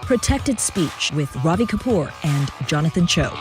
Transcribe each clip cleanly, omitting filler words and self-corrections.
Protected Speech with Ravi Kapur and Jonathan Choe.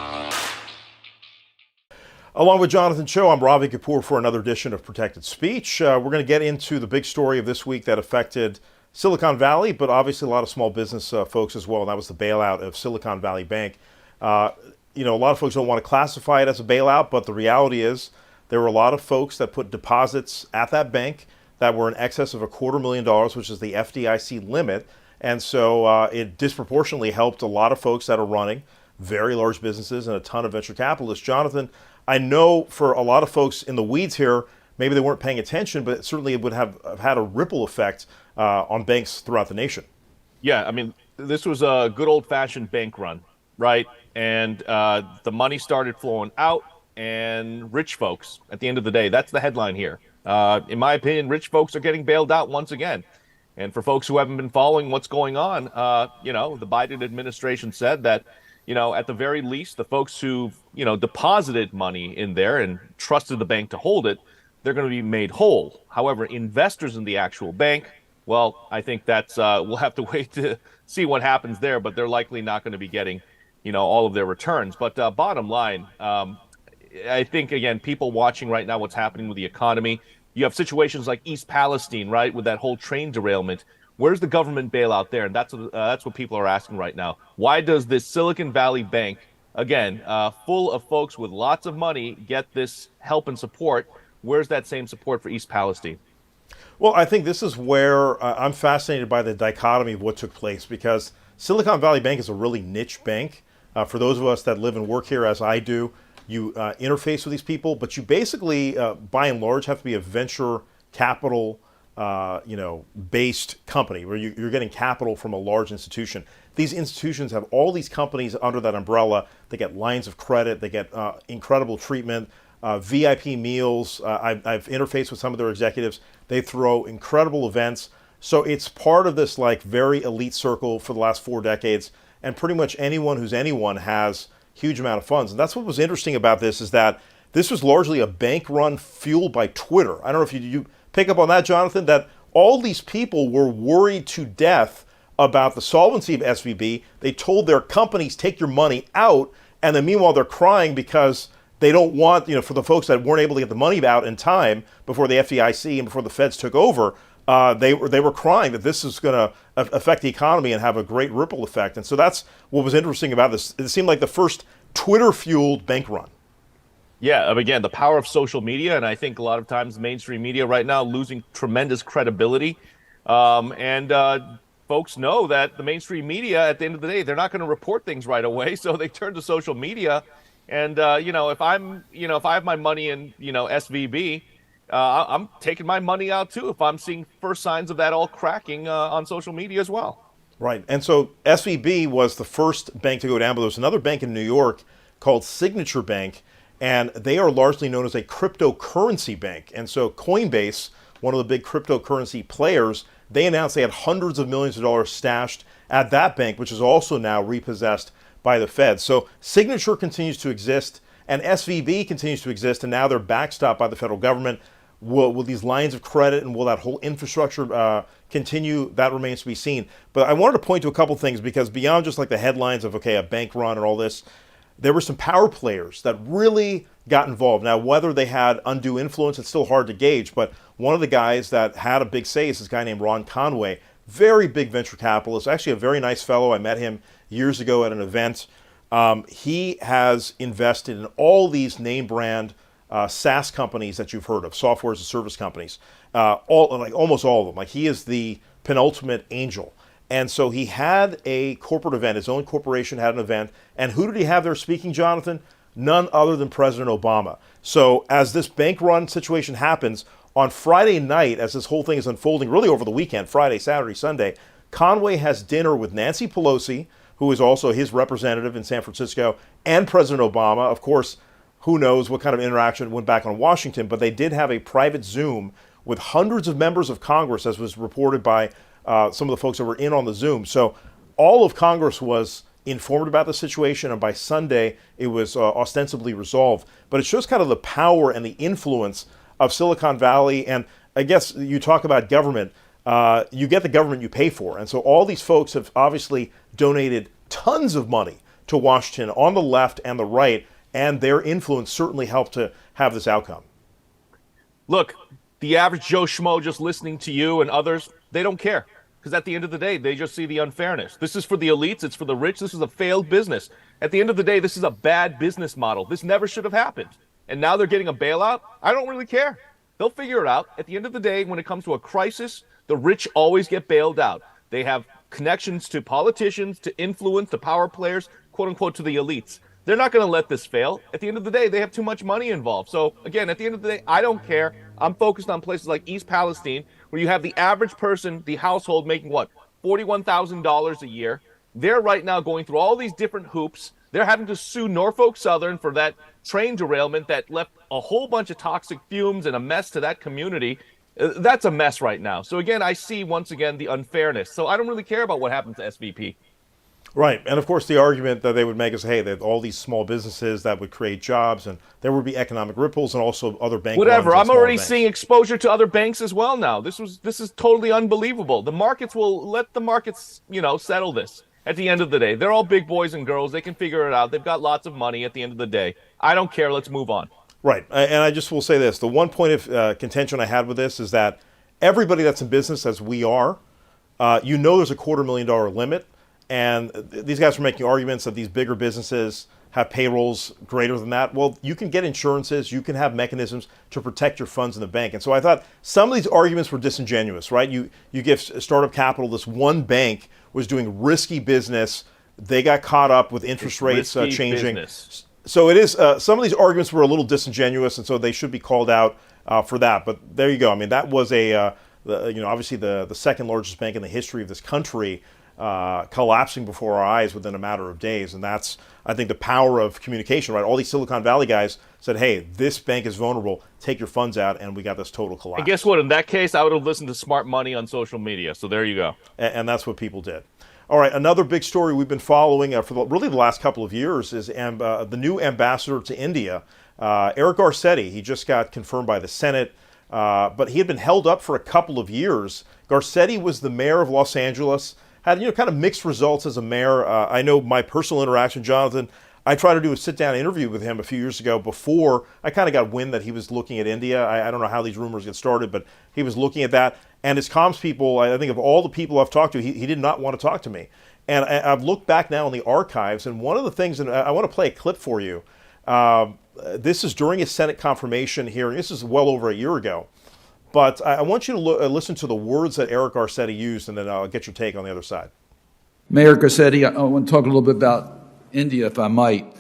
Along with Jonathan Choe, I'm Ravi Kapur for another edition of Protected Speech. We're going to get into the big story of this week that affected Silicon Valley, but obviously a lot of small business folks as well, and that was the bailout of Silicon Valley Bank. A lot of folks don't want to classify it as a bailout, but the reality is there were a lot of folks that put deposits at that bank that were in excess of $250,000, which is the FDIC limit. And so it disproportionately helped a lot of folks that are running very large businesses and a ton of venture capitalists. Jonathan, I know for a lot of folks in the weeds here, maybe they weren't paying attention, but it certainly would have had a ripple effect on banks throughout the nation. Yeah, I mean, this was a good old-fashioned bank run, right? And the money started flowing out, and rich folks, at the end of the day, that's the headline here. In my opinion, rich folks are getting bailed out once again. And for folks who haven't been following what's going on, the Biden administration said that, at the very least, the folks who, deposited money in there and trusted the bank to hold it, they're going to be made whole. However, investors in the actual bank, well, I think that's we'll have to wait to see what happens there, but they're likely not going to be getting, all of their returns. But bottom line, I think, again, people watching right now what's happening with the economy, you have situations like East Palestine, right, with that whole train derailment. Where's the government bailout there? And that's what people are asking right now. Why does this Silicon Valley Bank, again, full of folks with lots of money, get this help and support? Where's that same support for East Palestine? Well, I think this is where I'm fascinated by the dichotomy of what took place, because Silicon Valley Bank is a really niche bank. For those of us that live and work here, as I do, you interface with these people, but you basically, by and large, have to be a venture capital based company where you're getting capital from a large institution. These institutions have all these companies under that umbrella. They get lines of credit, they get incredible treatment, VIP meals. I've interfaced with some of their executives. They throw incredible events. So it's part of this very elite circle for the last 4 decades. And pretty much anyone who's anyone has huge amount of funds. And that's what was interesting about this, is that this was largely a bank run fueled by Twitter. I don't know if you pick up on that, Jonathan, that all these people were worried to death about the solvency of SVB. They told their companies, take your money out. And then meanwhile, they're crying because they don't want, for the folks that weren't able to get the money out in time before the FDIC and before the feds took over, they were crying that this is going to affect the economy and have a great ripple effect. And so that's what was interesting about this. It seemed like the first Twitter-fueled bank run. Yeah, again, the power of social media, and I think a lot of times mainstream media right now losing tremendous credibility. Folks know that the mainstream media, at the end of the day, they're not going to report things right away, so they turn to social media. And if I have my money in SVB, I'm taking my money out too if I'm seeing first signs of that all cracking on social media as well. Right. And so SVB was the first bank to go down, but there was another bank in New York called Signature Bank, and they are largely known as a cryptocurrency bank. And so Coinbase, one of the big cryptocurrency players, they announced they had hundreds of millions of dollars stashed at that bank, which is also now repossessed by the Fed. So Signature continues to exist, and SVB continues to exist, and now they're backstopped by the federal government. Will these lines of credit and will that whole infrastructure continue? That remains to be seen. But I wanted to point to a couple things, because beyond just the headlines of, a bank run and all this, there were some power players that really got involved. Now, whether they had undue influence, it's still hard to gauge, but one of the guys that had a big say is this guy named Ron Conway, very big venture capitalist, actually a very nice fellow. I met him years ago at an event. He has invested in all these name brand SaaS companies that you've heard of, software as a service companies, almost all of them. He is the penultimate angel. And so he had a corporate event, his own corporation had an event, and who did he have there speaking, Jonathan? None other than President Obama. So as this bank run situation happens, on Friday night, as this whole thing is unfolding, really over the weekend, Friday, Saturday, Sunday, Conway has dinner with Nancy Pelosi, who is also his representative in San Francisco, and President Obama. Of course, who knows what kind of interaction went back on Washington, but they did have a private Zoom with hundreds of members of Congress, as was reported by some of the folks that were in on the Zoom. So all of Congress was informed about the situation, and by Sunday, it was ostensibly resolved. But it shows kind of the power and the influence of Silicon Valley. And I guess you talk about government. you get the government you pay for. And so all these folks have obviously donated tons of money to Washington on the left and the right, and their influence certainly helped to have this outcome. Look, the average Joe Schmo just listening to you and others, they don't care. Because at the end of the day, they just see the unfairness. This is for the elites. It's for the rich. This is a failed business. At the end of the day, this is a bad business model. This never should have happened. And now they're getting a bailout. I don't really care. They'll figure it out. At the end of the day, when it comes to a crisis, the rich always get bailed out. They have connections to politicians, to influence, to power players, quote unquote, to the elites. They're not going to let this fail. At the end of the day, they have too much money involved. So, again, at the end of the day, I don't care. I'm focused on places like East Palestine, where you have the average person, the household, making what, $41,000 a year. They're right now going through all these different hoops. They're having to sue Norfolk Southern for that train derailment that left a whole bunch of toxic fumes and a mess to that community. That's a mess right now. So, again, I see, once again, the unfairness. So I don't really care about what happens to SVP. Right. And of course, the argument that they would make is, hey, they have all these small businesses that would create jobs, and there would be economic ripples and also other bank whatever. I'm already banks. seeing exposure to other banks as well now. This is totally unbelievable. The markets will let the markets, settle this. At the end of the day, they're all big boys and girls. They can figure it out. They've got lots of money at the end of the day. I don't care. Let's move on. Right. And I just will say this. The one point of contention I had with this is that everybody that's in business, as we are, there's a $250,000 limit. And these guys are making arguments that these bigger businesses have payrolls greater than that. Well, you can get insurances. You can have mechanisms to protect your funds in the bank. And so I thought some of these arguments were disingenuous, right? You give startup capital. This one bank was doing risky business. They got caught up with interest rates changing. Business. So it is. Some of these arguments were a little disingenuous, and so they should be called out for that. But there you go. I mean, that was obviously the second largest bank in the history of this country. Collapsing before our eyes within a matter of days. And that's, I think, the power of communication, right? All these Silicon Valley guys said, hey, this bank is vulnerable. Take your funds out. And we got this total collapse. And guess what? In that case, I would have listened to smart money on social media. So there you go. And that's what people did. All right. Another big story we've been following for really the last couple of years is the new ambassador to India, Eric Garcetti. He just got confirmed by the Senate. But he had been held up for a couple of years. Garcetti was the mayor of Los Angeles. Had kind of mixed results as a mayor. I know my personal interaction, Jonathan, I tried to do a sit-down interview with him a few years ago before I kind of got wind that he was looking at India. I don't know how these rumors get started, but he was looking at that. And his comms people, I think of all the people I've talked to, he did not want to talk to me. And I've looked back now in the archives, and one of the things, and I want to play a clip for you. This is during his Senate confirmation hearing. This is well over a year ago. But I want you to listen to the words that Eric Garcetti used, and then I'll get your take on the other side. Mayor Garcetti, I want to talk a little bit about India, if I might.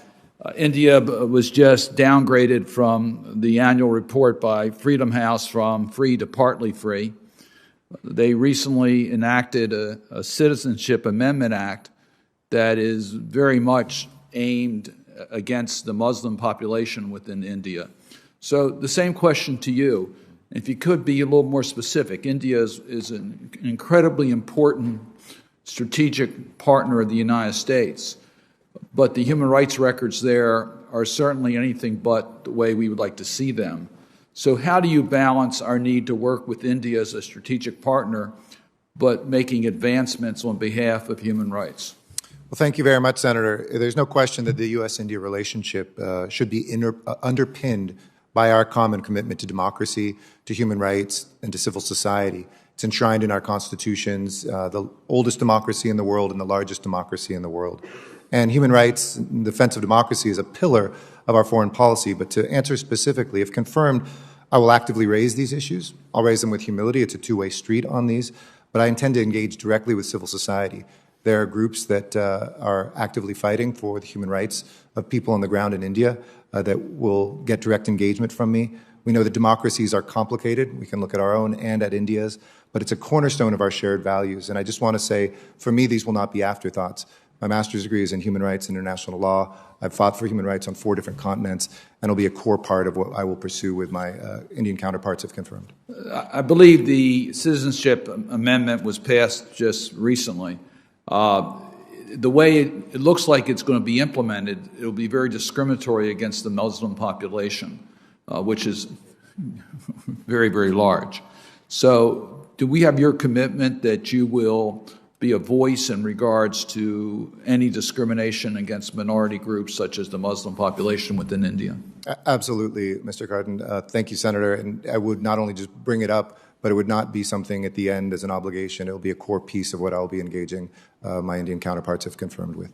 India was just downgraded from the annual report by Freedom House from free to partly free. They recently enacted a Citizenship Amendment Act that is very much aimed against the Muslim population within India. So the same question to you. If you could be a little more specific, India is an incredibly important strategic partner of the United States, but the human rights records there are certainly anything but the way we would like to see them. So how do you balance our need to work with India as a strategic partner, but making advancements on behalf of human rights? Well, thank you very much, Senator. There's no question that the U.S.-India relationship should be underpinned by our common commitment to democracy, to human rights, and to civil society. It's enshrined in our constitutions, the oldest democracy in the world and the largest democracy in the world. And human rights and defense of democracy is a pillar of our foreign policy. But to answer specifically, if confirmed, I will actively raise these issues. I'll raise them with humility. It's a two-way street on these. But I intend to engage directly with civil society. There are groups that are actively fighting for the human rights of people on the ground in India that will get direct engagement from me. We know that democracies are complicated. We can look at our own and at India's, but it's a cornerstone of our shared values. And I just want to say, for me, these will not be afterthoughts. My master's degree is in human rights and international law. I've fought for human rights on 4 different continents, and it'll be a core part of what I will pursue with my Indian counterparts if confirmed. I believe the Citizenship Amendment was passed just recently. The way it looks like it's going to be implemented, it will be very discriminatory against the Muslim population, which is very, very large. So do we have your commitment that you will be a voice in regards to any discrimination against minority groups such as the Muslim population within India? Absolutely, Mr. Cardin. Thank you, Senator. And I would not only just bring it up, but it would not be something at the end as an obligation. It will be a core piece of what I'll be engaging my Indian counterparts have confirmed with.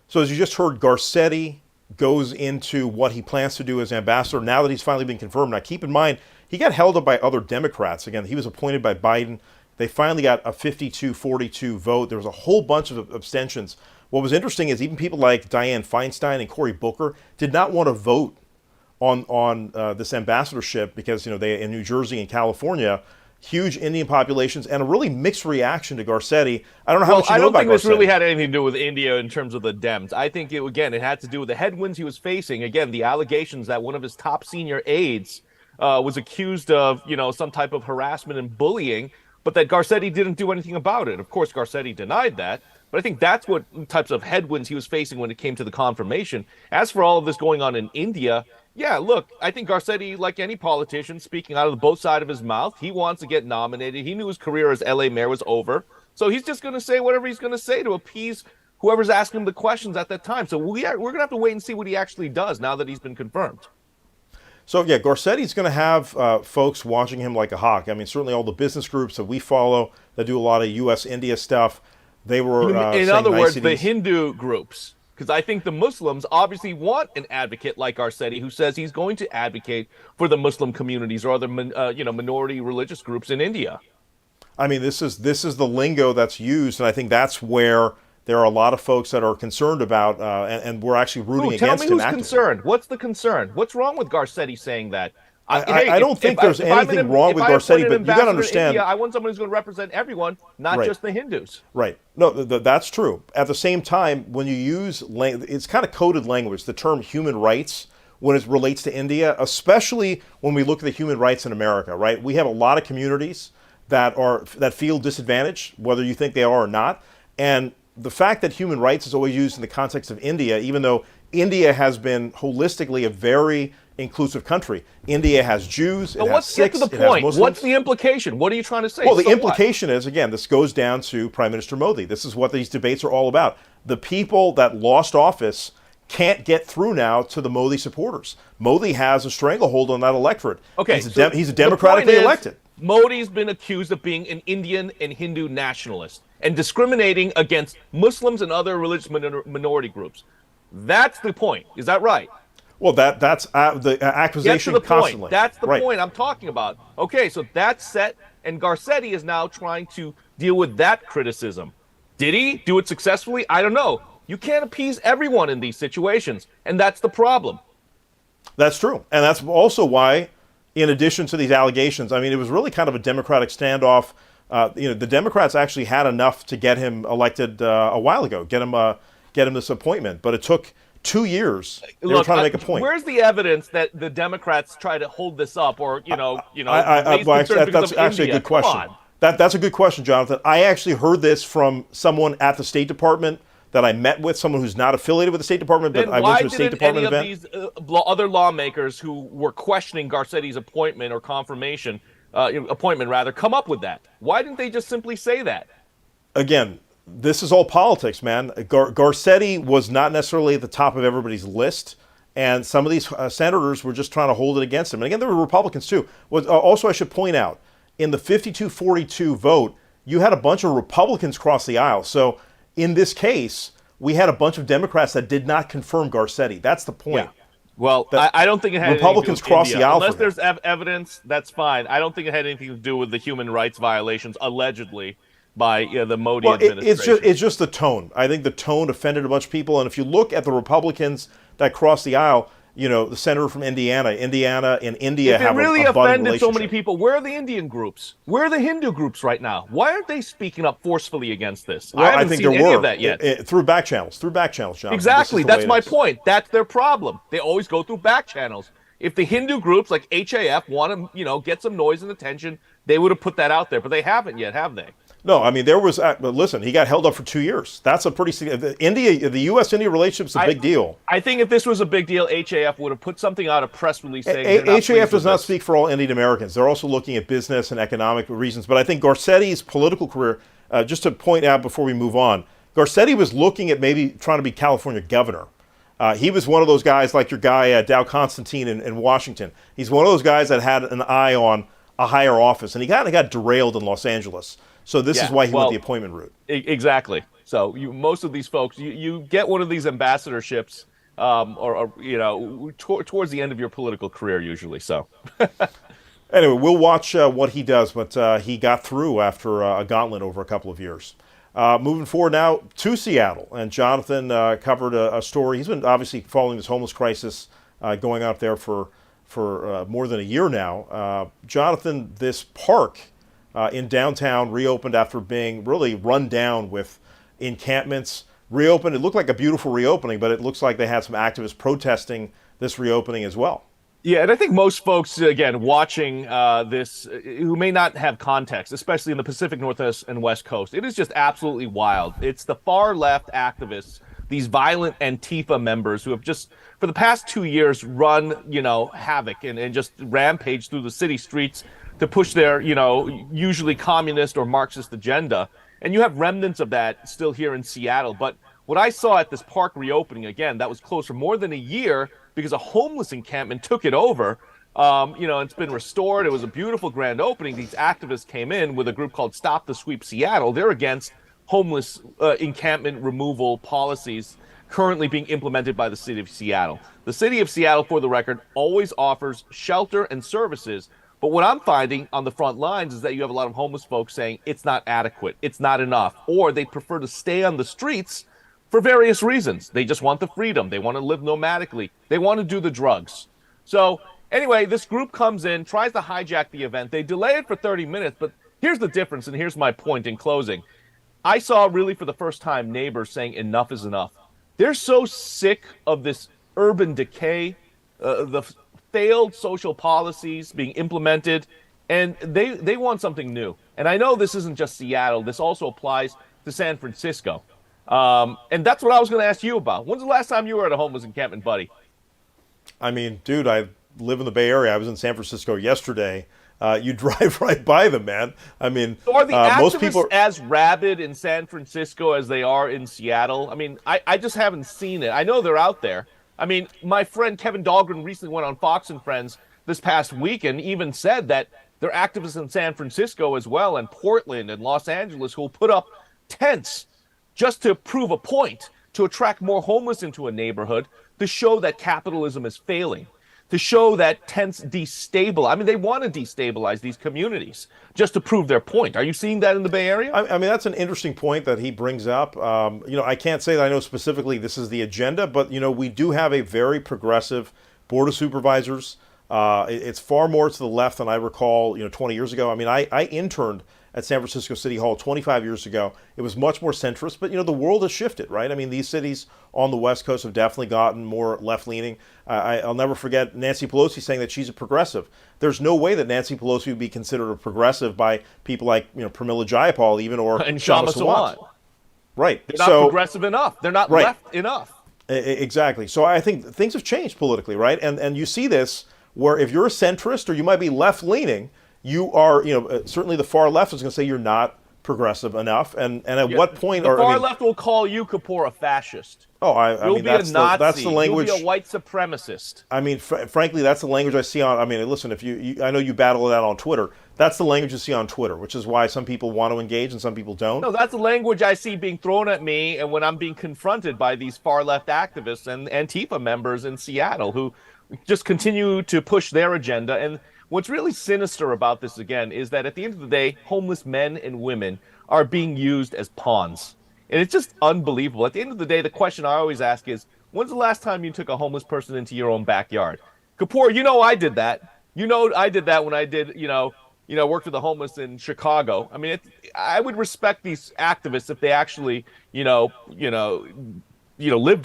So as you just heard, Garcetti goes into what he plans to do as ambassador now that he's finally been confirmed. Now, keep in mind, he got held up by other Democrats. Again, he was appointed by Biden. They finally got a 52-42 vote. There was a whole bunch of abstentions. What was interesting is even people like Dianne Feinstein and Cory Booker did not want to vote on this ambassadorship because, they in New Jersey and California, huge Indian populations and a really mixed reaction to Garcetti. I don't know how much you know about Garcetti. I don't think this really had anything to do with India in terms of the Dems. I think, it had to do with the headwinds he was facing. Again, the allegations that one of his top senior aides was accused of, some type of harassment and bullying, but that Garcetti didn't do anything about it. Of course, Garcetti denied that, but I think that's what types of headwinds he was facing when it came to the confirmation. As for all of this going on in India, yeah, look, I think Garcetti, like any politician, speaking out of the both sides of his mouth, he wants to get nominated. He knew his career as LA mayor was over, so he's just going to say whatever he's going to say to appease whoever's asking him the questions at that time. So we're going to have to wait and see what he actually does now that he's been confirmed. So, yeah, Garcetti's going to have folks watching him like a hawk. I mean, certainly all the business groups that we follow that do a lot of U.S.-India stuff, they were in other words, niceties. The Hindu groups, because I think the Muslims obviously want an advocate like Garcetti who says he's going to advocate for the Muslim communities or other minority religious groups in India. I mean, this is the lingo that's used, and I think that's where there are a lot of folks that are concerned about, and we're actually rooting against him. Tell me who's concerned. What's the concern? What's wrong with Garcetti saying that? I don't think there's anything wrong with Garcetti, but you got to understand. India, I want someone who's going to represent everyone, not just the Hindus. Right. No, that's true. At the same time, when you use it's kind of coded language, the term human rights, when it relates to India, especially when we look at the human rights in America, right? We have a lot of communities that feel disadvantaged, whether you think they are or not, and the fact that human rights is always used in the context of India, even though India has been holistically a very inclusive country. India has Jews, it has Sikhs, it has Muslims. What's the implication? What are you trying to say? Well, the implication is, again, this goes down to Prime Minister Modi. This is what these debates are all about. The people that lost office can't get through now to the Modi supporters. Modi has a stranglehold on that electorate. Okay, he's a democratically elected. Modi's been accused of being an Indian and Hindu nationalist and discriminating against Muslims and other religious minority groups. That's the point. Is that right? Well, that's the accusation Get to the constantly. Point. That's the right. point I'm talking about. Okay, so that's set, and Garcetti is now trying to deal with that criticism. Did he do it successfully? I don't know. You can't appease everyone in these situations, and that's the problem. That's true. And that's also why, in addition to these allegations, I mean, it was really kind of a Democratic standoff. The Democrats actually had enough to get him elected a while ago, get him this appointment, but it took 2 years. They were trying to make a point. Where's the evidence that the Democrats try to hold this up, or that's actually a good question. That's a good question, Jonathan. I actually heard this from someone at the State Department that I met with, someone who's not affiliated with the State Department, but I went to a State Department event. Why didn't any of these other lawmakers who were questioning Garcetti's appointment or confirmation, come up with that? Why didn't they just simply say that? Again, this is all politics, man. Garcetti was not necessarily at the top of everybody's list, and some of these senators were just trying to hold it against him. And again, there were Republicans too. Also, I should point out, in the 52-42 vote, you had a bunch of Republicans cross the aisle. So in this case, we had a bunch of Democrats that did not confirm Garcetti. That's the point. Yeah. Well, I don't think it had Republicans crossed the aisle. Unless there's evidence, that's fine. I don't think it had anything to do with the human rights violations allegedly by the Modi administration. It's just the tone. I think the tone offended a bunch of people. And if you look at the Republicans that crossed the aisle, the senator from Indiana and India have a budding relationship. If it really offended so many people, where are the Indian groups? Where are the Hindu groups right now? Why aren't they speaking up forcefully against this? Well, I haven't seen any of that yet. Through back channels, John. Exactly. That's my point. That's their problem. They always go through back channels. If the Hindu groups like HAF want to, get some noise and attention, they would have put that out there, but they haven't yet, have they? No, I mean there was. But listen, he got held up for 2 years. That's a pretty India. The U.S.-India relationship is a big deal. I think if this was a big deal, HAF would have put something out, a press release saying they're not HAF does pleased not with this. speak for all Indian Americans. They're also looking at business and economic reasons. But I think Garcetti's political career, just to point out before we move on, Garcetti was looking at maybe trying to be California governor. He was one of those guys like your guy Dow Constantine in Washington. He's one of those guys that had an eye on a higher office, and he kind of got derailed in Los Angeles. So this is why he went the appointment route. Exactly. So most of these folks, you get one of these ambassadorships, towards the end of your political career usually. So anyway, we'll watch what he does, but he got through after a gauntlet over a couple of years. Moving forward now to Seattle, and Jonathan covered a story. He's been obviously following this homeless crisis going out there for more than a year now. Jonathan, this park in downtown reopened after being really run down with encampments. Reopened. It looked like a beautiful reopening, but it looks like they had some activists protesting this reopening as well. Yeah, and I think most folks, again, watching this, who may not have context, especially in the Pacific Northwest and West Coast, it is just absolutely wild. It's the far left activists, these violent Antifa members who have just, for the past 2 years, run, havoc and just rampage through the city streets to push their, usually communist or Marxist agenda. And you have remnants of that still here in Seattle. But what I saw at this park reopening, again, that was closed for more than a year because a homeless encampment took it over. It's been restored. It was a beautiful grand opening. These activists came in with a group called Stop the Sweep Seattle. They're against homeless encampment removal policies currently being implemented by the city of Seattle. The city of Seattle, for the record, always offers shelter and services. But what I'm finding on the front lines is that you have a lot of homeless folks saying it's not adequate, it's not enough, or they prefer to stay on the streets for various reasons. They just want the freedom. They want to live nomadically. They want to do the drugs. So anyway, this group comes in, tries to hijack the event. They delay it for 30 minutes, but here's the difference, and here's my point in closing. I saw really for the first time neighbors saying enough is enough. They're so sick of this urban decay, the failed social policies being implemented, and they want something new. And I know this isn't just Seattle. This also applies to San Francisco. And that's what I was going to ask you about. When's the last time you were at a homeless encampment, buddy? I mean, dude, I live in the Bay Area. I was in San Francisco yesterday. You drive right by them, man. I mean, so are the activists most people as rabid in San Francisco as they are in Seattle? I mean, I just haven't seen it. I know they're out there. I mean, my friend Kevin Dahlgren recently went on Fox and Friends this past week and even said that there are activists in San Francisco as well, and Portland and Los Angeles who will put up tents just to prove a point, to attract more homeless into a neighborhood, to show that capitalism is failing, to show that tents destabilize. I mean, they want to destabilize these communities just to prove their point. Are you seeing that in the Bay Area? I mean, that's an interesting point that he brings up. I can't say that I know specifically this is the agenda, but, we do have a very progressive board of supervisors. It's far more to the left than I recall, 20 years ago. I mean, I interned at San Francisco City Hall 25 years ago. It was much more centrist, but, the world has shifted, right? I mean, these cities on the West Coast have definitely gotten more left-leaning. I'll never forget Nancy Pelosi saying that she's a progressive. There's no way that Nancy Pelosi would be considered a progressive by people like, Pramila Jayapal even, or and Shama Sawant. Right. They're not progressive enough. They're not left enough. Exactly. So I think things have changed politically, right? And you see this where if you're a centrist or you might be left-leaning, you are, certainly the far left is going to say you're not progressive enough. And at what point the far left will call you, Kapur, a fascist. Oh, you'll be a Nazi. That's the language. You'll be a white supremacist. I mean, frankly, that's the language I see on. I mean, listen, if I know you battle that on Twitter. That's the language you see on Twitter, which is why some people want to engage and some people don't. No, that's the language I see being thrown at me, and when I'm being confronted by these far left activists and Antifa members in Seattle who just continue to push their agenda. And what's really sinister about this, again, is that at the end of the day, homeless men and women are being used as pawns. And it's just unbelievable. At the end of the day, the question I always ask is, when's the last time you took a homeless person into your own backyard? Kapur, I did that. I did that when I did, worked with the homeless in Chicago. I mean, I would respect these activists if they actually, lived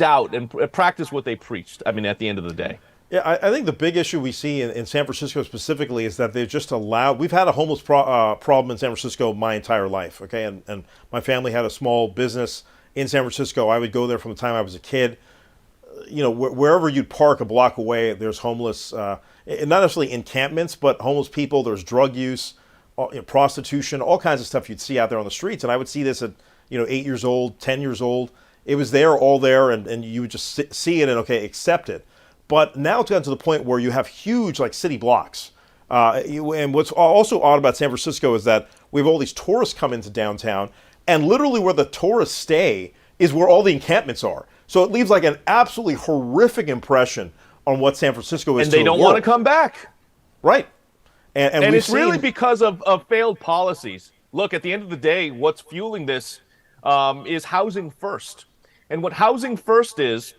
out and practiced what they preached. I mean, at the end of the day. Yeah, I think the big issue we see in San Francisco specifically is that they've just allowed. We've had a homeless problem in San Francisco my entire life. Okay, and my family had a small business in San Francisco. I would go there from the time I was a kid. You know, wherever you'd park a block away, there's homeless, not necessarily encampments, but homeless people. There's drug use, prostitution, all kinds of stuff you'd see out there on the streets. And I would see this at 8 years old, 10 years old. It was there, all there, and you would just see it and accept it. But now it's gotten to the point where you have huge city blocks. And what's also odd about San Francisco is that we have all these tourists come into downtown, and literally where the tourists stay is where all the encampments are. So it leaves an absolutely horrific impression on what San Francisco is. And they don't want to come back. Right. And it's really because of failed policies. Look, at the end of the day, what's fueling this is housing first. And what housing first is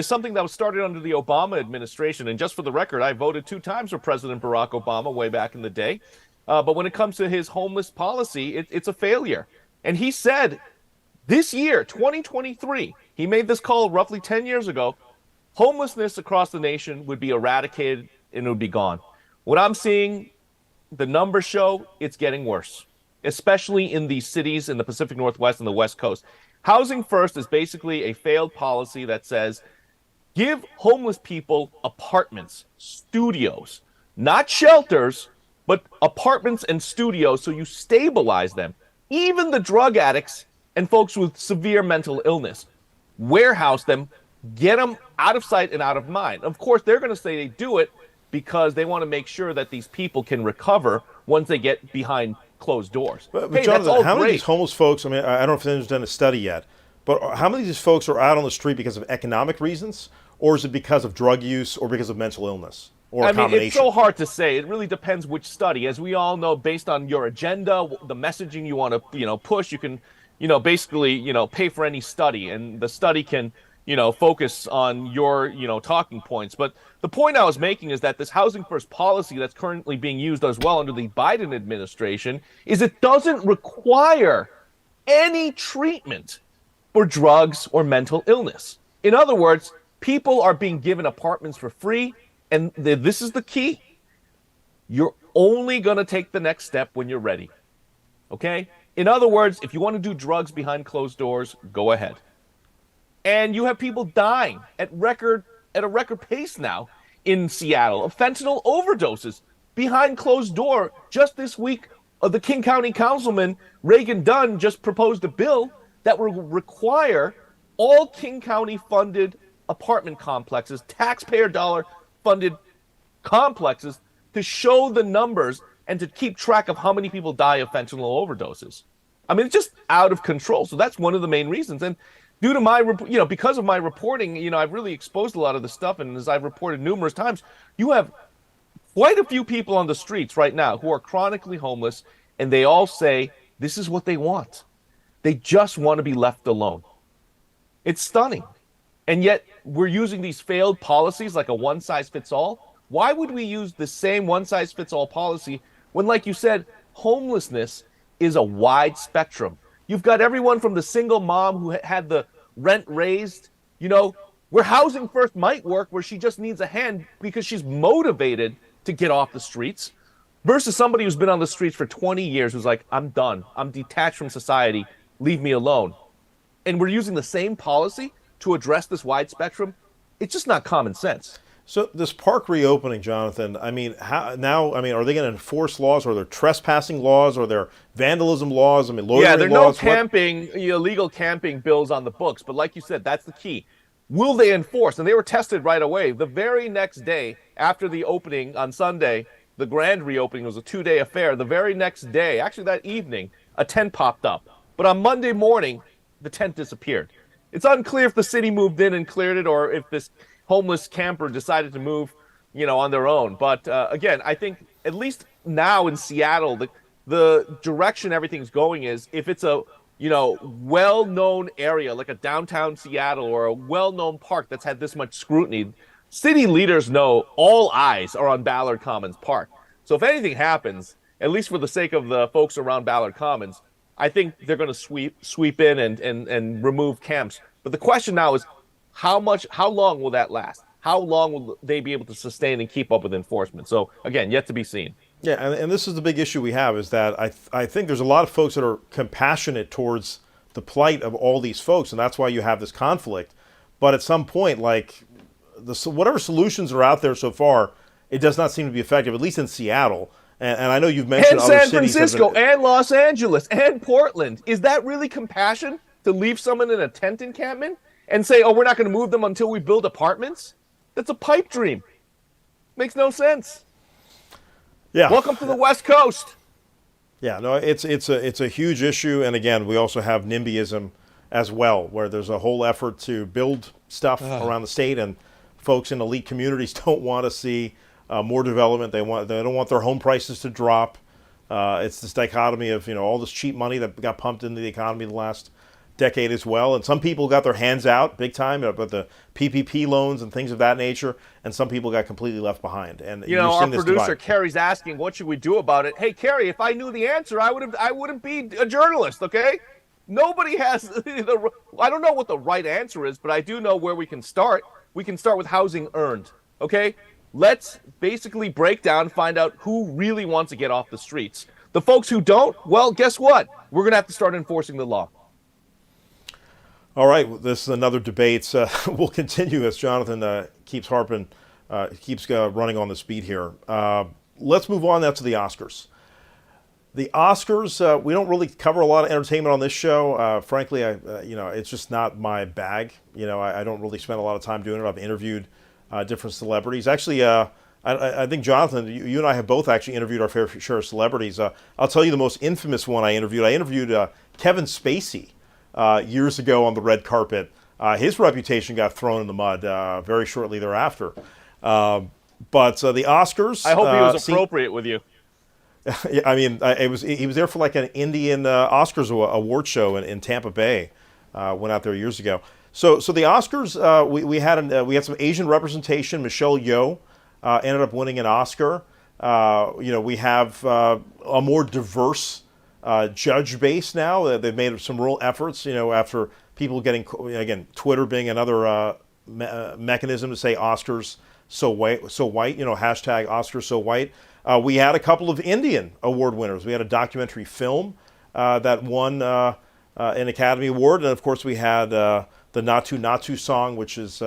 something that was started under the Obama administration. And just for the record, I voted 2 times for President Barack Obama way back in the day. But when it comes to his homeless policy, it's a failure. And he said this year, 2023, he made this call roughly 10 years ago, homelessness across the nation would be eradicated and it would be gone. What I'm seeing, the numbers show it's getting worse, especially in these cities in the Pacific Northwest and the West Coast. Housing First is basically a failed policy that says give homeless people apartments, studios, not shelters, but apartments and studios so you stabilize them. Even the drug addicts and folks with severe mental illness, warehouse them, get them out of sight and out of mind. Of course, they're going to say they do it because they want to make sure that these people can recover once they get behind closed doors. But hey, Jonathan, how many of these homeless folks, I don't know if anyone's done a study yet, but how many of these folks are out on the street because of economic reasons, or is it because of drug use or because of mental illness? Or a combination? It's so hard to say. It really depends which study. As we all know, based on your agenda, the messaging you want to, push, you can, basically, pay for any study, and the study can, focus on your, talking points. But the point I was making is that this housing first policy that's currently being used as well under the Biden administration is it doesn't require any treatment for drugs or mental illness. In other words, people are being given apartments for free. And this is the key. You're only going to take the next step when you're ready. Okay? In other words, if you want to do drugs behind closed doors, go ahead. And you have people dying at a record pace now in Seattle of fentanyl overdoses behind closed door. Just this week, the King County Councilman Reagan Dunn just proposed a bill that will require all King County funded apartment complexes, taxpayer dollar funded complexes, to show the numbers and to keep track of how many people die of fentanyl overdoses. It's just out of control. So that's one of the main reasons. And due to my, because of my reporting, I've really exposed a lot of this stuff. And as I've reported numerous times, you have quite a few people on the streets right now who are chronically homeless, and they all say this is what they want. They just want to be left alone. It's stunning. And yet we're using these failed policies like a one-size-fits-all. Why would we use the same one-size-fits-all policy when, like you said, homelessness is a wide spectrum? You've got everyone from the single mom who had the rent raised, where housing first might work, where she just needs a hand because she's motivated to get off the streets, versus somebody who's been on the streets for 20 years who's like, I'm done. I'm detached from society. Leave me alone. And we're using the same policy to address this wide spectrum. It's just not common sense. So this park reopening, Jonathan, are they going to enforce laws? Are there trespassing laws? Are there vandalism laws? Loitering laws? Yeah, there are no camping, illegal camping bills on the books. But like you said, that's the key. Will they enforce? And they were tested right away. The very next day after the opening on Sunday, the grand reopening was a 2-day affair. The very next day, actually that evening, a tent popped up. But on Monday morning, the tent disappeared. It's unclear if the city moved in and cleared it or if this homeless camper decided to move, on their own. But again, I think at least now in Seattle, the direction everything's going is if it's a, well-known area like a downtown Seattle or a well-known park that's had this much scrutiny, city leaders know all eyes are on Ballard Commons Park. So if anything happens, at least for the sake of the folks around Ballard Commons, I think they're going to sweep in and remove camps. But the question now is, how long will that last? how long will they be able to sustain and keep up with enforcement? So again, yet to be seen. Yeah, and this is the big issue we have, is that I think there's a lot of folks that are compassionate towards the plight of all these folks, and that's why you have this conflict. But at some point, like, whatever solutions are out there so far, it does not seem to be effective, at least in Seattle. And I know you've mentioned And other San cities. Francisco, and Los Angeles, and Portland. Is that really compassion to leave someone in a tent encampment and say, oh, we're not going to move them until we build apartments? That's a pipe dream. Makes no sense. Yeah. Welcome to the West Coast. Yeah, no, it's a huge issue, and again, we also have NIMBYism as well, where there's a whole effort to build stuff around the state, and folks in elite communities don't want to see more development. They don't want their home prices to drop. It's this dichotomy of all this cheap money that got pumped into the economy the last decade as well, and some people got their hands out big time about the PPP loans and things of that nature, and some people got completely left behind. And our producer Carrie's asking, "What should we do about it?" Hey, Carrie, if I knew the answer, I wouldn't be a journalist. Okay, nobody has. I don't know what the right answer is, but I do know where we can start. We can start with housing earned. Okay, let's basically break down, find out who really wants to get off the streets. The folks who don't, well, guess what? We're gonna have to start enforcing the law. All right, this is another debate. We'll continue as Jonathan keeps running on the speed here. Let's move on now to the Oscars. The Oscars, we don't really cover a lot of entertainment on this show. Frankly, it's just not my bag. I don't really spend a lot of time doing it. I've interviewed different celebrities. Actually, I think, Jonathan, you and I have both actually interviewed our fair share of celebrities. I'll tell you the most infamous one I interviewed. I interviewed Kevin Spacey. Years ago on the red carpet. His reputation got thrown in the mud very shortly thereafter. But the Oscars... I hope he was appropriate with you. Yeah, I mean, he was there for like an Indian Oscars award show in Tampa Bay. Went out there years ago. So the Oscars, we had some Asian representation. Michelle Yeoh ended up winning an Oscar. We have a more diverse judge base now. They've made some real efforts, after people getting, again, Twitter being another mechanism to say Oscars so white, hashtag Oscars so white. We had a couple of Indian award winners. We had a documentary film that won an Academy Award, and of course we had the Natu Natu song, which has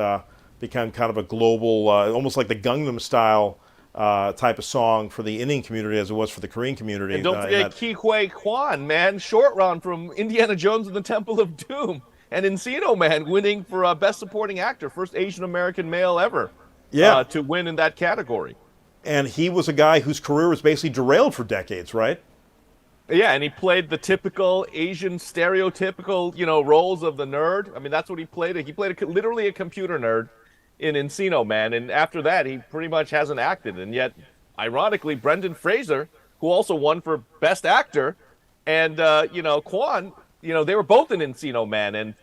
become kind of a global, almost like the Gangnam Style type of song for the Indian community as it was for the Korean community. And don't forget Ki Hui Kwan, man, short round from Indiana Jones and the Temple of Doom, and Encino Man winning for Best Supporting Actor, first Asian American male ever to win in that category. And he was a guy whose career was basically derailed for decades, right? Yeah, and he played the typical Asian stereotypical, roles of the nerd. I mean, that's what he played. He played literally a computer nerd in Encino Man, and after that he pretty much hasn't acted. And yet, ironically, Brendan Fraser, who also won for Best Actor, and Kwan, they were both in Encino Man, and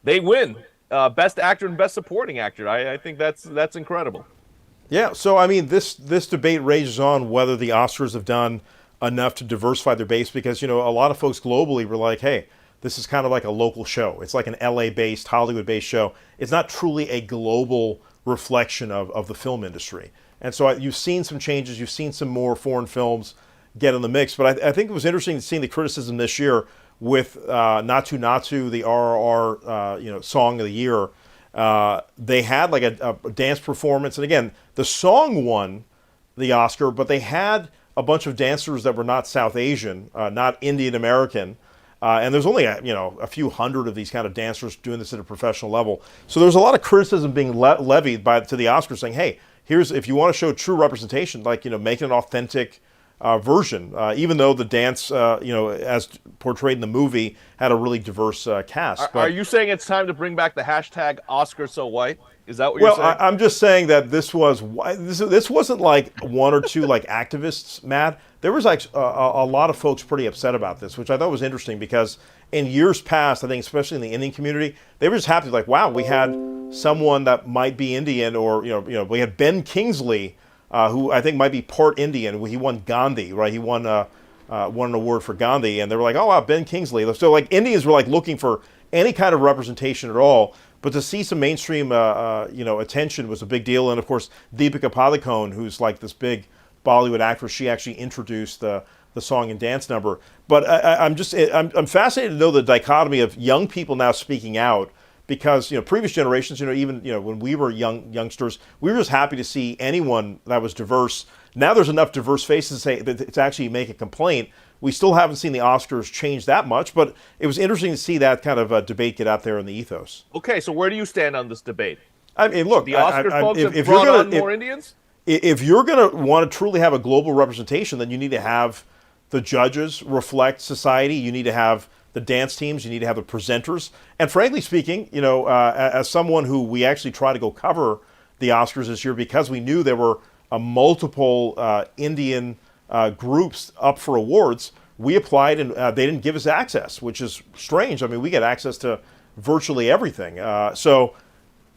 they win Best Actor and Best Supporting Actor. I think that's incredible. Yeah, so I mean, this debate rages on whether the Oscars have done enough to diversify their base, because a lot of folks globally were like, hey, this is kind of like a local show. It's like an LA-based, Hollywood-based show. It's not truly a global reflection of the film industry. And so you've seen some changes. You've seen some more foreign films get in the mix. But I think it was interesting seeing the criticism this year with Natu Natu, the RRR, Song of the Year. They had like a dance performance. And again, the song won the Oscar, but they had a bunch of dancers that were not South Asian, not Indian American. And there's only a few hundred of these kind of dancers doing this at a professional level. So there's a lot of criticism being levied to the Oscars, saying, "Hey, if you want to show true representation, make it an authentic version." Even though the dance, as portrayed in the movie, had a really diverse cast. Are you saying it's time to bring back the hashtag Oscar so white? Is that what you're saying? I'm just saying that this wasn't like one or two like activists mad. There was like a lot of folks pretty upset about this, which I thought was interesting, because in years past, I think especially in the Indian community, they were just happy, like, wow, we had someone that might be Indian, or we had Ben Kingsley, who I think might be part Indian. He won Gandhi, right? He won an award for Gandhi, and they were like, oh wow, Ben Kingsley. So like Indians were like looking for any kind of representation at all. But to see some mainstream, attention was a big deal. And of course, Deepika Padukone, who's like this big Bollywood actress, she actually introduced the song and dance number. But I'm fascinated to know the dichotomy of young people now speaking out, because previous generations, even when we were youngsters, we were just happy to see anyone that was diverse. Now there's enough diverse faces to say that to actually make a complaint. We still haven't seen the Oscars change that much, but it was interesting to see that kind of debate get out there in the ethos. Okay, so where do you stand on this debate? I mean, look, The Oscar folks if have you're brought gonna, on more Indians? If you're going to want to truly have a global representation, then you need to have the judges reflect society. You need to have the dance teams. You need to have the presenters. And frankly speaking, as someone who we actually try to go cover the Oscars this year, because we knew there were multiple Indian groups up for awards, we applied and they didn't give us access, which is strange. I mean, we get access to virtually everything. So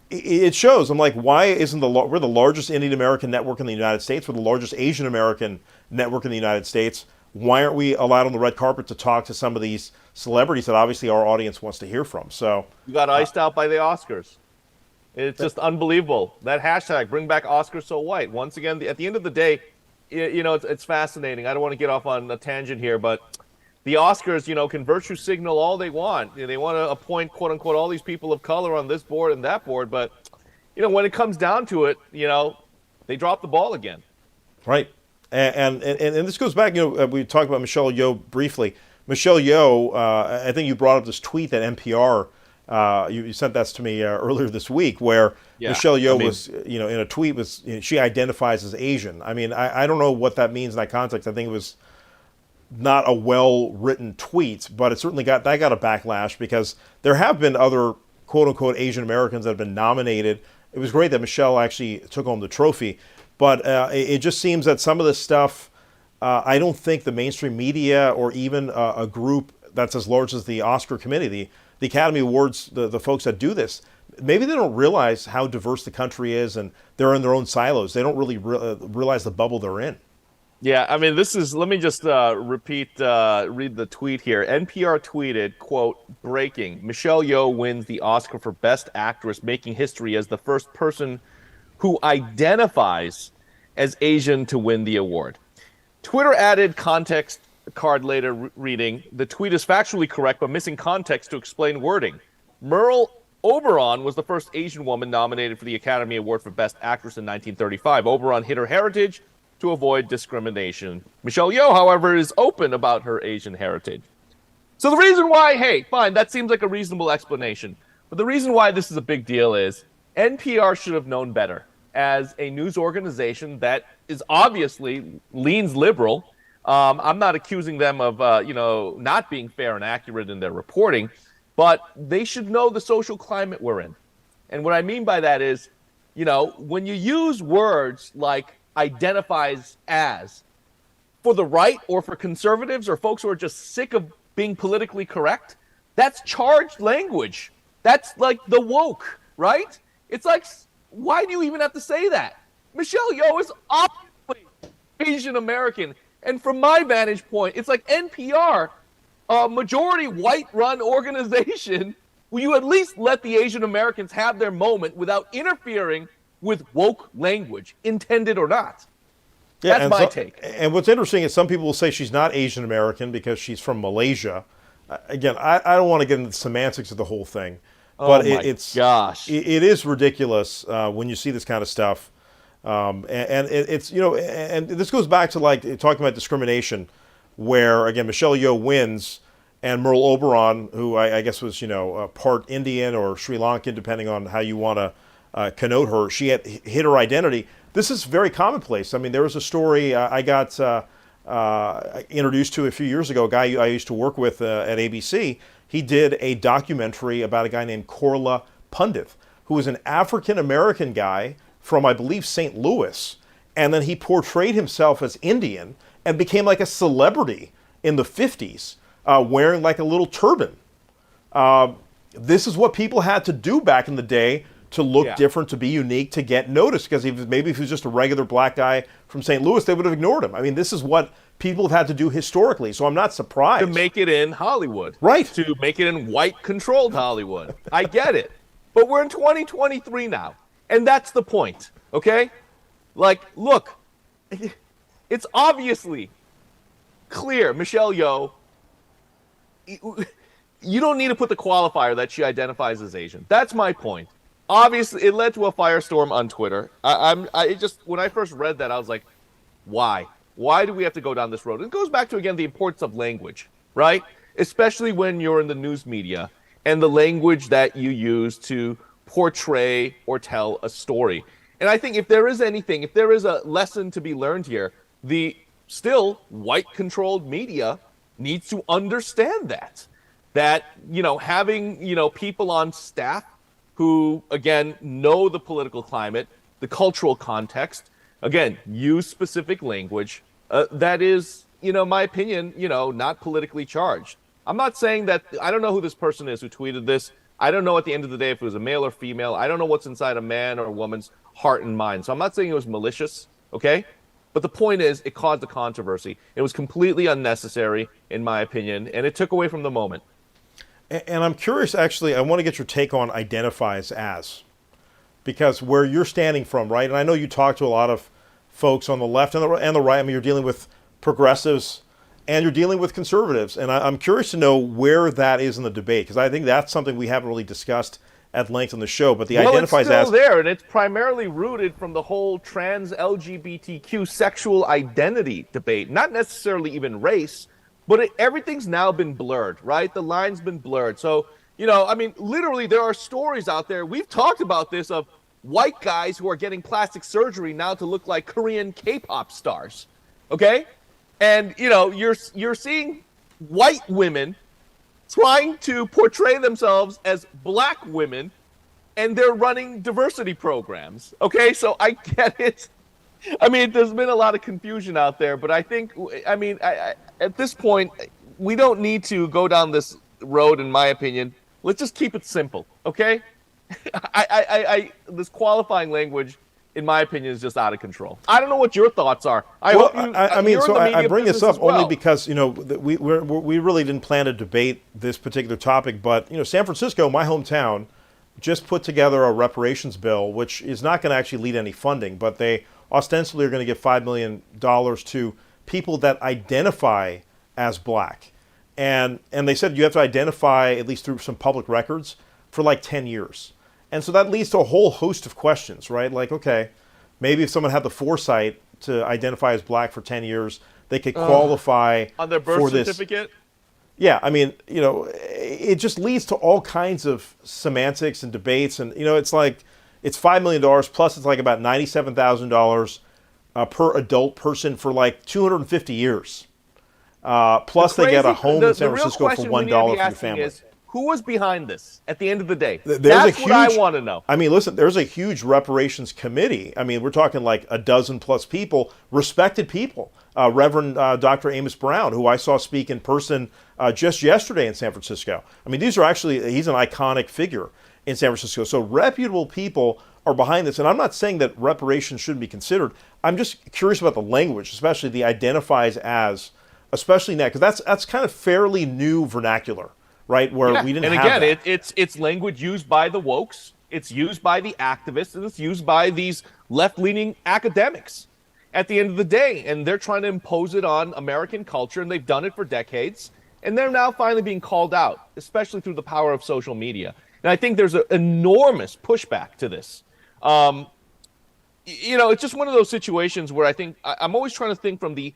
it shows. I'm like, why isn't we're the largest Indian American network in the United States? We're the largest Asian American network in the United States. Why aren't we allowed on the red carpet to talk to some of these celebrities that obviously our audience wants to hear from? So you got iced out by the Oscars. It's just unbelievable. That hashtag, bring back Oscars so white. Once again, at the end of the day, it's fascinating. I don't want to get off on a tangent here, but the Oscars, can virtue signal all they want. They want to appoint, quote unquote, all these people of color on this board and that board. But, when it comes down to it, they drop the ball again. Right. And this goes back, we talked about Michelle Yeoh briefly. Michelle Yeoh, I think you brought up this tweet that NPR, you sent that to me earlier this week, where Michelle Yeoh was, in a tweet, she identifies as Asian. I mean, I don't know what that means in that context. I think it was not a well-written tweet, but it certainly got a backlash, because there have been other quote-unquote Asian Americans that have been nominated. It was great that Michelle actually took home the trophy, but it just seems that some of this stuff, I don't think the mainstream media or even a group that's as large as the Oscar committee, the Academy Awards, the folks that do this, maybe they don't realize how diverse the country is, and they're in their own silos. They don't really realize the bubble they're in. Yeah, I mean, let me just read the tweet here. NPR tweeted, quote, breaking, Michelle Yeoh wins the Oscar for Best Actress, making history as the first person who identifies as Asian to win the award. Twitter added context card later reading, the tweet is factually correct, but missing context to explain wording. Merle Oberon was the first Asian woman nominated for the Academy Award for Best Actress in 1935. Oberon hid her heritage to avoid discrimination. Michelle Yeoh, however, is open about her Asian heritage. So the reason why, hey, fine, that seems like a reasonable explanation. But the reason why this is a big deal is NPR should have known better as a news organization that is obviously leans liberal. I'm not accusing them of, not being fair and accurate in their reporting, but they should know the social climate we're in. And what I mean by that is, when you use words like identifies as for the right or for conservatives or folks who are just sick of being politically correct, that's charged language. That's like the woke, right? It's like, why do you even have to say that? Michelle Yeoh is obviously Asian American. And from my vantage point, it's like NPR, a majority white-run organization, will you at least let the Asian Americans have their moment without interfering with woke language, intended or not? Yeah, that's my take. And what's interesting is some people will say she's not Asian American because she's from Malaysia. Again, I don't want to get into the semantics of the whole thing, but it is ridiculous when you see this kind of stuff. And it's, and this goes back to like talking about discrimination, where again Michelle Yeoh wins, and Merle Oberon, who I guess was part Indian or Sri Lankan, depending on how you want to connote her, she had hid her identity. This is very commonplace. I mean, there was a story I got introduced to a few years ago. A guy I used to work with at ABC. He did a documentary about a guy named Korla Pundit, who was an African American guy from, I believe, St. Louis, and then he portrayed himself as Indian and became like a celebrity in the 50s, wearing like a little turban. This is what people had to do back in the day to look different, to be unique, to get noticed, because maybe if he was just a regular black guy from St. Louis, they would have ignored him. I mean, this is what people have had to do historically, so I'm not surprised. To make it in Hollywood. Right. To make it in white-controlled Hollywood. I get it. But we're in 2023 now, and that's the point, okay? Like, look, it's obviously clear, Michelle Yeoh, you don't need to put the qualifier that she identifies as Asian. That's my point. Obviously, it led to a firestorm on Twitter. When I first read that, I was like, why? Why do we have to go down this road? It goes back to, again, the importance of language, right? Especially when you're in the news media and the language that you use to portray or tell a story. And I think if there is a lesson to be learned here, the still white-controlled media needs to understand that, having, people on staff who, again, know the political climate, the cultural context, again, use specific language that is, my opinion, not politically charged. I'm not saying that, I don't know who this person is who tweeted this. I don't know at the end of the day if it was a male or female. I don't know what's inside a man or a woman's heart and mind. So I'm not saying it was malicious, okay? But the point is, it caused a controversy. It was completely unnecessary, in my opinion, and it took away from the moment. And I'm curious, actually, I want to get your take on identifies as, because where you're standing from, right? And I know you talk to a lot of folks on the left and the right. I mean, you're dealing with progressives and you're dealing with conservatives. And I'm curious to know where that is in the debate, because I think that's something we haven't really discussed at length on the show. But the identifies it's still as there, and it's primarily rooted from the whole trans LGBTQ sexual identity debate, not necessarily even race, but everything's now been blurred, right? The line's been blurred. So, literally there are stories out there. We've talked about this of white guys who are getting plastic surgery now to look like Korean K-pop stars, okay? And, you're seeing white women trying to portray themselves as black women, and they're running diversity programs, okay? So I get it. There's been a lot of confusion out there, but I think, at this point, we don't need to go down this road, in my opinion. Let's just keep it simple, okay? This qualifying language, in my opinion, is just out of control. I don't know what your thoughts are. I bring this up only because, we really didn't plan to debate this particular topic, but, San Francisco, my hometown, just put together a reparations bill, which is not going to actually lead any funding, but they ostensibly are going to give $5 million to people that identify as black. And they said you have to identify, at least through some public records, for like 10 years. And so that leads to a whole host of questions, right? Like, okay, maybe if someone had the foresight to identify as black for 10 years, they could qualify on their birth certificate? Yeah, it just leads to all kinds of semantics and debates. And, it's like, it's $5 million, plus it's like about $97,000 per adult person for like 250 years. Plus they get a home in San Francisco for $1 for your family. Who was behind this at the end of the day? That's what I want to know. Listen, there's a huge reparations committee. We're talking like a dozen plus people, respected people. Reverend Dr. Amos Brown, who I saw speak in person just yesterday in San Francisco. These are actually, he's an iconic figure in San Francisco. So reputable people are behind this. And I'm not saying that reparations shouldn't be considered. I'm just curious about the language, especially the identifies as, especially now, because that's kind of fairly new vernacular. Right, where we didn't have that. And again, it's language used by the wokes, it's used by the activists, and it's used by these left-leaning academics at the end of the day. And they're trying to impose it on American culture, and they've done it for decades. And they're now finally being called out, especially through the power of social media. And I think there's an enormous pushback to this. It's just one of those situations where I think I'm always trying to think from the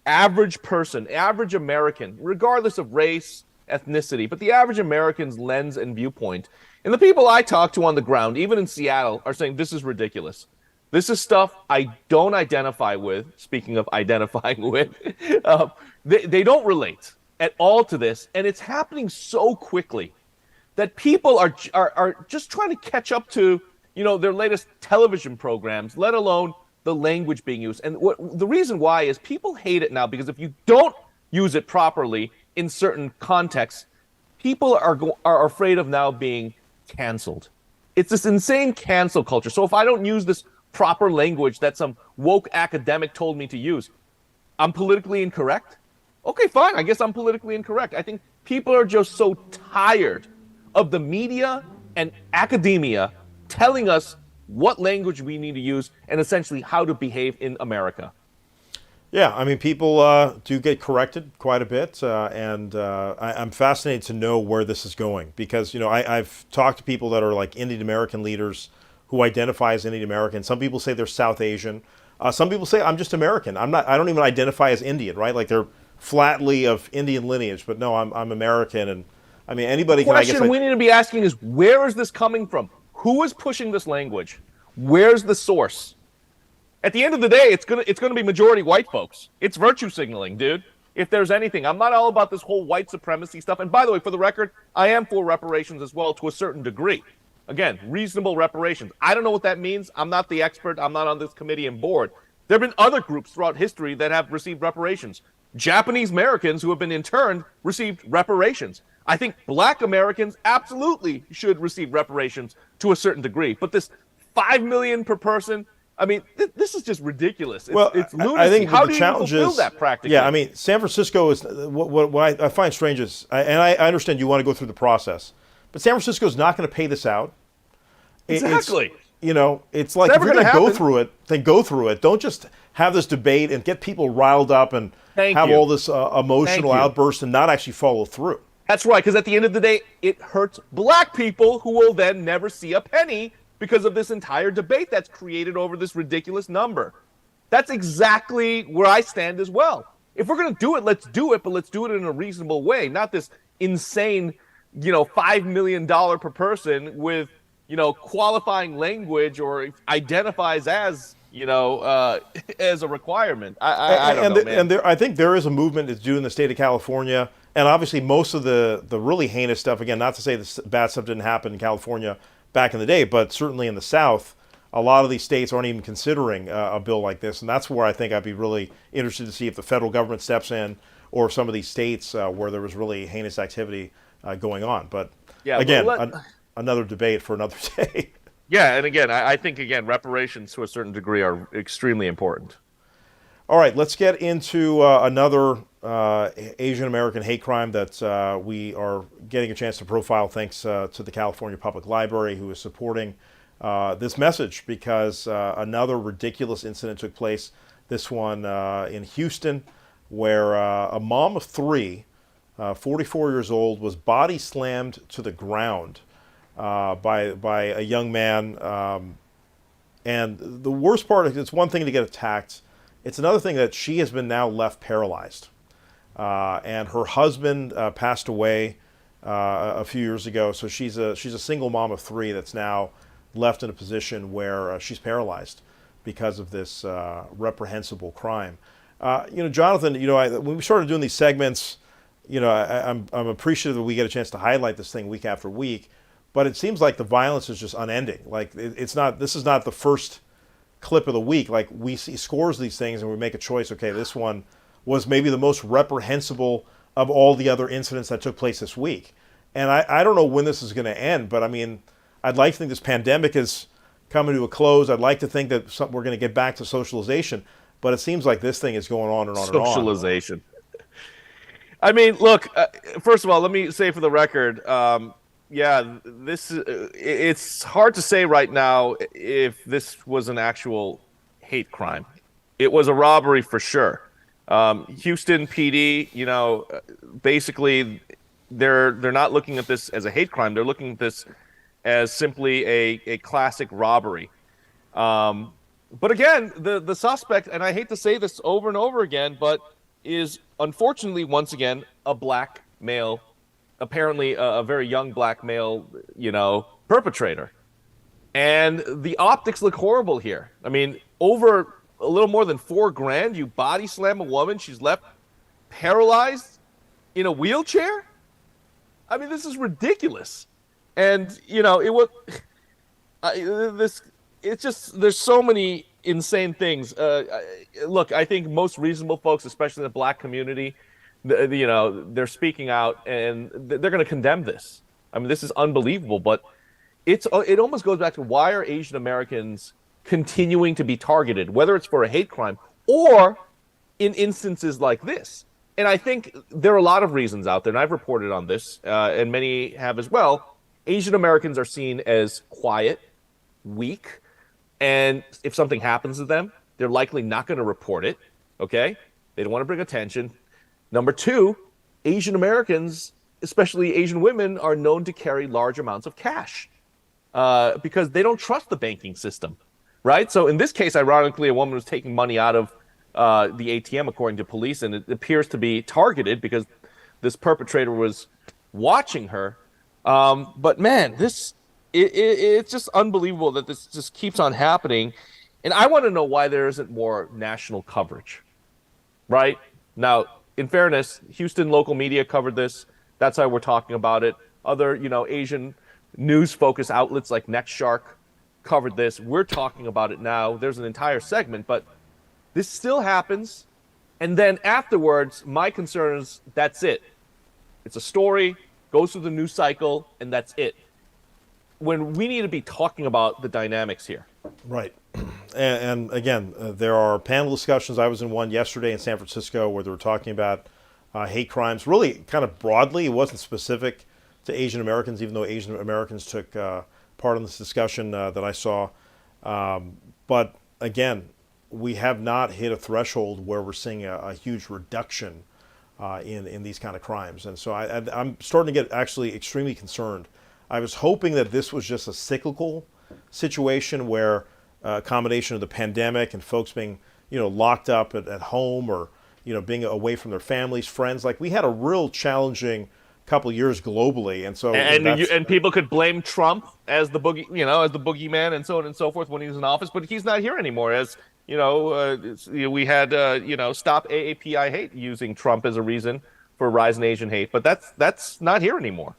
average person, average American, regardless of race, ethnicity, but the average American's lens and viewpoint. And the people I talk to on the ground, even in Seattle, are saying this is ridiculous. This is stuff I don't identify with. Speaking of identifying with, they don't relate at all to this. And it's happening so quickly that people are just trying to catch up to, their latest television programs, let alone the language being used. And the reason why is people hate it now, because if you don't use it properly in certain contexts, people are afraid of now being canceled. It's this insane cancel culture. So if I don't use this proper language that some woke academic told me to use, I'm politically incorrect? Okay, fine. I guess I'm politically incorrect. I think people are just so tired of the media and academia telling us what language we need to use and essentially how to behave in America. Yeah, I mean, people do get corrected quite a bit, and I'm fascinated to know where this is going because, you know, I've talked to people that are like Indian American leaders who identify as Indian American. Some people say they're South Asian. Some people say I'm just American. I don't even identify as Indian, right? Like they're flatly of Indian lineage, but no, I'm American. And I mean, anybody The can, I guess. question we need to be asking is, where is this coming from? Who is pushing this language? Where's the source? At the end of the day, it's gonna be majority white folks. It's virtue signaling, dude. If there's anything, I'm not all about this whole white supremacy stuff. And by the way, for the record, I am for reparations as well to a certain degree. Again, reasonable reparations. I don't know what that means. I'm not the expert. I'm not on this committee and board. There have been other groups throughout history that have received reparations. Japanese Americans who have been interned received reparations. I think black Americans absolutely should receive reparations to a certain degree. But this $5 million per person, I mean, this is just ridiculous. It's lunacy. I think how the do you challenge fulfill is, that practically? Yeah, I mean, San Francisco is what I find strange is, and I understand you want to go through the process, but San Francisco is not going to pay this out. Exactly. You know, it's like, It's if never you're going to gonna go happen. through it, then go through it. Don't just have this debate and get people riled up and Thank have you. all this emotional Thank you. outburst and not actually follow through. That's right, because at the end of the day, it hurts black people who will then never see a penny because of this entire debate that's created over this ridiculous number. That's exactly where I stand as well. If we're going to do it, let's do it, but let's do it in a reasonable way, not this insane, $5 million per person with, qualifying language or identifies as, as a requirement. I don't know, man. And I think there is a movement that's due in the state of California. And obviously most of the really heinous stuff, again, not to say the bad stuff didn't happen in California back in the day, but certainly in the South, a lot of these states aren't even considering a bill like this. And that's where I think I'd be really interested to see if the federal government steps in or some of these states where there was really heinous activity going on. But Yeah, again, well, another debate for another day. Yeah, and again, I think, reparations to a certain degree are extremely important. All right, let's get into another Asian American hate crime that we are getting a chance to profile thanks to the California Public Library, who is supporting this message because another ridiculous incident took place, this one in Houston, where a mom of three, 44 years old, was body slammed to the ground by a young man. And the worst part is, it's one thing to get attacked. It's another thing that she has been now left paralyzed. And her husband passed away a few years ago, so she's a single mom of three that's now left in a position where she's paralyzed because of this reprehensible crime. Jonathan, when we started doing these segments, I'm appreciative that we get a chance to highlight this thing week after week, but it seems like the violence is just unending. Like this is not the first clip of the week. Like, we see scores of these things and we make a choice. Okay, this one was maybe the most reprehensible of all the other incidents that took place this week. And I don't know when this is going to end, but I mean, I'd like to think this pandemic is coming to a close. I'd like to think that we're going to get back to socialization, but it seems like this thing is going on and on and on. Socialization. I mean, look, first of all, let me say for the record, it's hard to say right now if this was an actual hate crime. It was a robbery for sure. Houston PD, basically they're not looking at this as a hate crime. They're looking at this as simply a classic robbery. But again, the suspect, and I hate to say this over and over again, but is unfortunately once again a black male, apparently a very young black male, perpetrator. And the optics look horrible here. I mean, over a little more than $4,000, you body slam a woman, she's left paralyzed in a wheelchair? I mean, this is ridiculous. And, it was it's just, there's so many insane things. Look, I think most reasonable folks, especially in the black community, they're speaking out and they're going to condemn this. I mean, this is unbelievable, but it almost goes back to, why are Asian Americans continuing to be targeted, whether it's for a hate crime or in instances like this? And I think there are a lot of reasons out there, and I've reported on this, and many have as well. Asian Americans are seen as quiet, weak, and if something happens to them, they're likely not going to report it. Okay? They don't want to bring attention. Number two, Asian Americans, especially Asian women, are known to carry large amounts of cash because they don't trust the banking system, right? So in this case, ironically, a woman was taking money out of the ATM, according to police, and it appears to be targeted because this perpetrator was watching her. But man, it's just unbelievable that this just keeps on happening. And I want to know why there isn't more national coverage, right? Now, in fairness, Houston local media covered this. That's why we're talking about it. Other, Asian news-focused outlets like NextShark covered this. We're talking about it now. There's an entire segment, but this still happens. And then afterwards, my concern is that's it. It's a story, goes through the news cycle, and that's it. When we need to be talking about the dynamics here. Right. And again, there are panel discussions. I was in one yesterday in San Francisco where they were talking about hate crimes, really kind of broadly. It wasn't specific to Asian Americans, even though Asian Americans took part in this discussion that I saw. But again, we have not hit a threshold where we're seeing a huge reduction in these kind of crimes. And so I'm starting to get actually extremely concerned. I was hoping that this was just a cyclical situation where a combination of the pandemic and folks being, locked up at home or, being away from their families, friends. Like, we had a real challenging couple of years globally. And so, and people could blame Trump as the as the boogeyman and so on and so forth when he was in office, but he's not here anymore. As we had, Stop AAPI Hate using Trump as a reason for a rise in Asian hate, but that's not here anymore.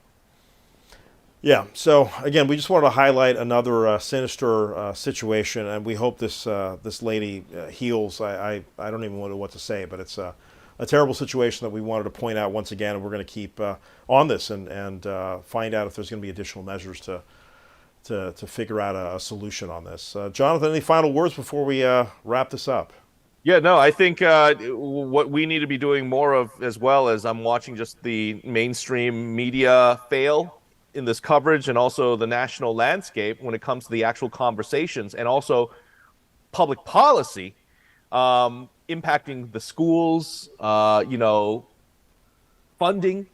Yeah. So again, we just wanted to highlight another sinister situation, and we hope this lady heals. I don't even know what to say, but it's a terrible situation that we wanted to point out once again, and we're going to keep on this and find out if there's going to be additional measures to figure out a solution on this. Jonathan, any final words before we wrap this up? Yeah, no, I think what we need to be doing more of, as well as I'm watching just the mainstream media fail in this coverage and also the national landscape when it comes to the actual conversations and also public policy impacting the schools, funding.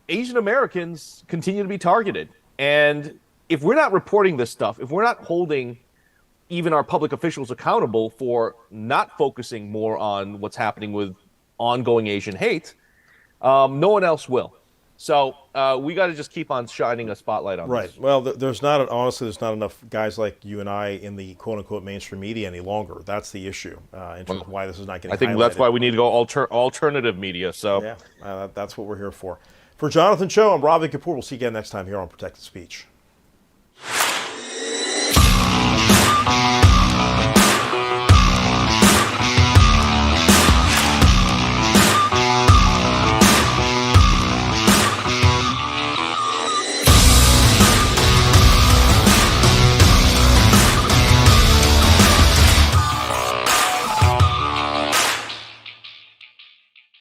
Asian Americans continue to be targeted. And if we're not reporting this stuff, if we're not holding even our public officials accountable for not focusing more on what's happening with ongoing Asian hate, no one else will. So we got to just keep on shining a spotlight on this. Right. Well, there's not enough guys like you and I in the quote-unquote mainstream media any longer. That's the issue in terms of why this is not getting highlighted. I think that's why we need to go alternative media. So yeah, that's what we're here for. For Jonathan Choe, I'm Ravi Kapur. We'll see you again next time here on Protected Speech.